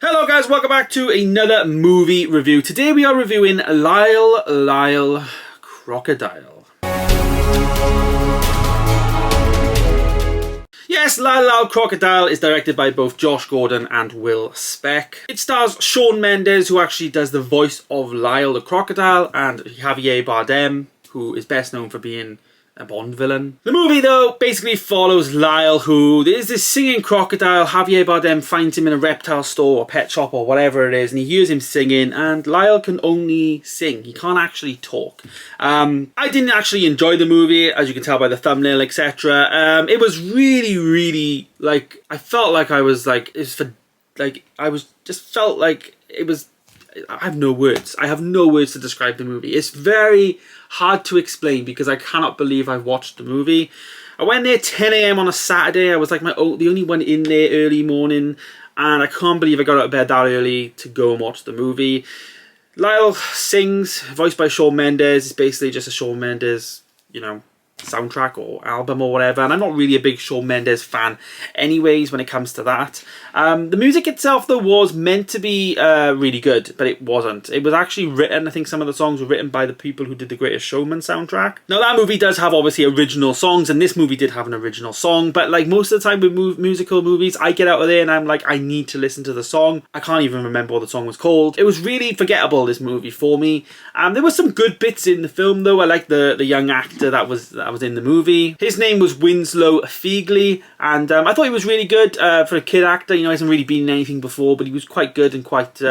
Hello guys, welcome back to another movie review. Today we are reviewing Lyle Crocodile. Yes, Lyle Crocodile is directed by both Josh Gordon and Will Speck. It stars Shawn Mendes, who actually does the voice of Lyle the Crocodile, and Javier Bardem, who is best known for being a Bond villain. The movie, though, basically follows Lyle, who is this singing crocodile. Javier Bardem finds him in a reptile store or pet shop or whatever it is, and he hears him singing, and Lyle can only sing. He can't actually talk. I didn't actually enjoy the movie, as you can tell by the thumbnail, etc. It was really, like, I felt like I was, like, I have no words. I have no words to describe the movie. It's very hard to explain because I cannot believe I watched the movie. I went there 10 AM on a Saturday. I was like the only one in there early morning, and I can't believe I got out of bed that early to go and watch the movie. Lyle sings, voiced by Shawn Mendes. It's basically just a Shawn Mendes, soundtrack or album or whatever, and I'm not really a big Shawn Mendes fan anyways when it comes to that. The music itself, though, was meant to be really good, but it wasn't. It was actually written, I think some of the songs were written by the people who did the Greatest Showman soundtrack. Now that movie does have obviously original songs, and this movie did have an original song, but like most of the time with musical movies, I get out of there and I'm like, I need to listen to the song. I can't even remember what the song was called. It was really forgettable, this movie, for me. There were some good bits in the film, though. I like the young actor that was in the movie. His name was Winslow Fegley, and I thought he was really good for a kid actor. He hasn't really been in anything before, but he was quite good and quite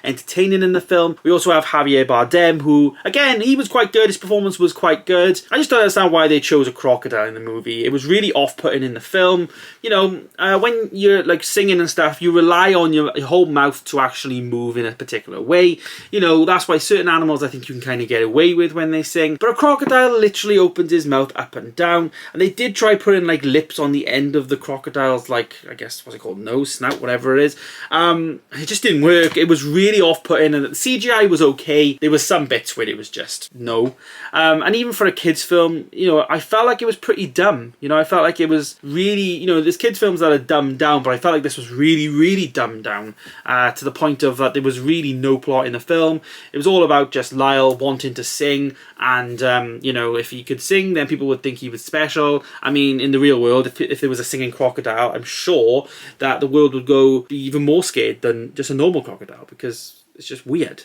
entertaining in the film. We also have Javier Bardem, who, again, he was quite good. His performance was quite good. I just don't understand why they chose a crocodile in the movie. It was really off-putting in the film. When you're like singing and stuff, you rely on your whole mouth to actually move in a particular way. That's why certain animals I think you can kind of get away with when they sing. But a crocodile literally opens his mouth up and down, and they did try putting like lips on the end of the crocodile's, like, I guess, what's it called, nose, snout, whatever it is. It just didn't work. It was really off-putting, and the CGI was okay. There was some bits where it was just no. And even for a kids film, I felt like it was pretty dumb. I felt like it was really, there's kids films that are dumbed down, but I felt like this was really dumbed down to the point of that there was really no plot in the film. It was all about just Lyle wanting to sing, and if he could sing, then people would think he was special. I mean, in the real world, if there was a singing crocodile, I'm sure that the world would be even more scared than just a normal crocodile, because it's just weird.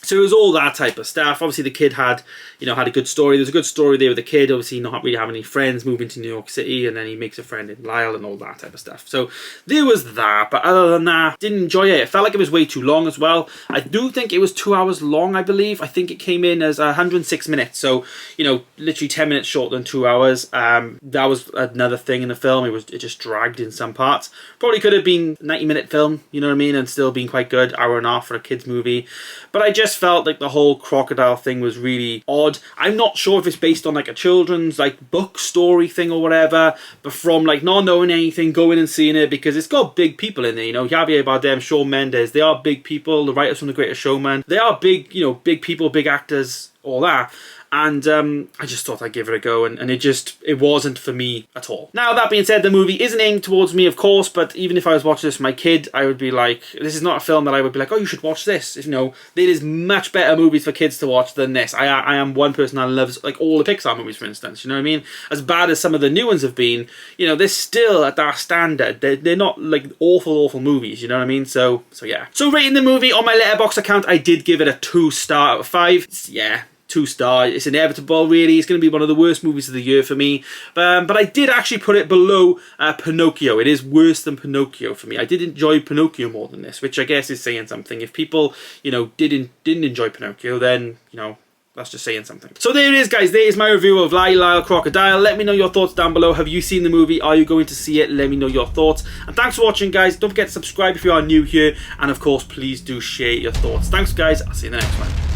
So it was all that type of stuff. Obviously, the kid had a good story. There's a good story there with the kid, obviously not really having any friends, moving to New York City, and then he makes a friend in Lyle and all that type of stuff. So there was that, but other than that, didn't enjoy it. It felt like it was way too long as well. I do think it was 2 hours long, I believe. I think it came in as 106 minutes, so, literally 10 minutes shorter than 2 hours. That was another thing in the film. It just dragged in some parts. Probably could have been a 90-minute film, you know what I mean, and still been quite good, hour and a half for a kid's movie. But I just felt like the whole crocodile thing was really odd. I'm not sure if it's based on like a children's like book story thing or whatever, but from like not knowing anything, going and seeing it, because it's got big people in there, Javier Bardem, Shawn Mendes, they are big people. The writers from The Greatest Showman, they are big, big people, big actors, all that. And I just thought I'd give it a go, and it wasn't for me at all. Now, that being said, the movie isn't aimed towards me, of course, but even if I was watching this with my kid, I would be like, this is not a film that I would be like, oh, you should watch this. There is much better movies for kids to watch than this. I am one person that loves like all the Pixar movies, for instance, you know what I mean? As bad as some of the new ones have been, they're still at that standard. They're not like awful movies, you know what I mean? So yeah. So rating the movie on my Letterboxd account, I did give it a 2-star out of 5. Yeah. 2-star. It's inevitable, really. It's going to be one of the worst movies of the year for me. But I did actually put it below Pinocchio. It is worse than Pinocchio for me. I did enjoy Pinocchio more than this, which I guess is saying something. If people, didn't enjoy Pinocchio, then, that's just saying something. So there it is, guys. There is my review of Lyle Crocodile. Let me know your thoughts down below. Have you seen the movie? Are you going to see it? Let me know your thoughts. And thanks for watching, guys. Don't forget to subscribe if you are new here. And, of course, please do share your thoughts. Thanks, guys. I'll see you in the next one.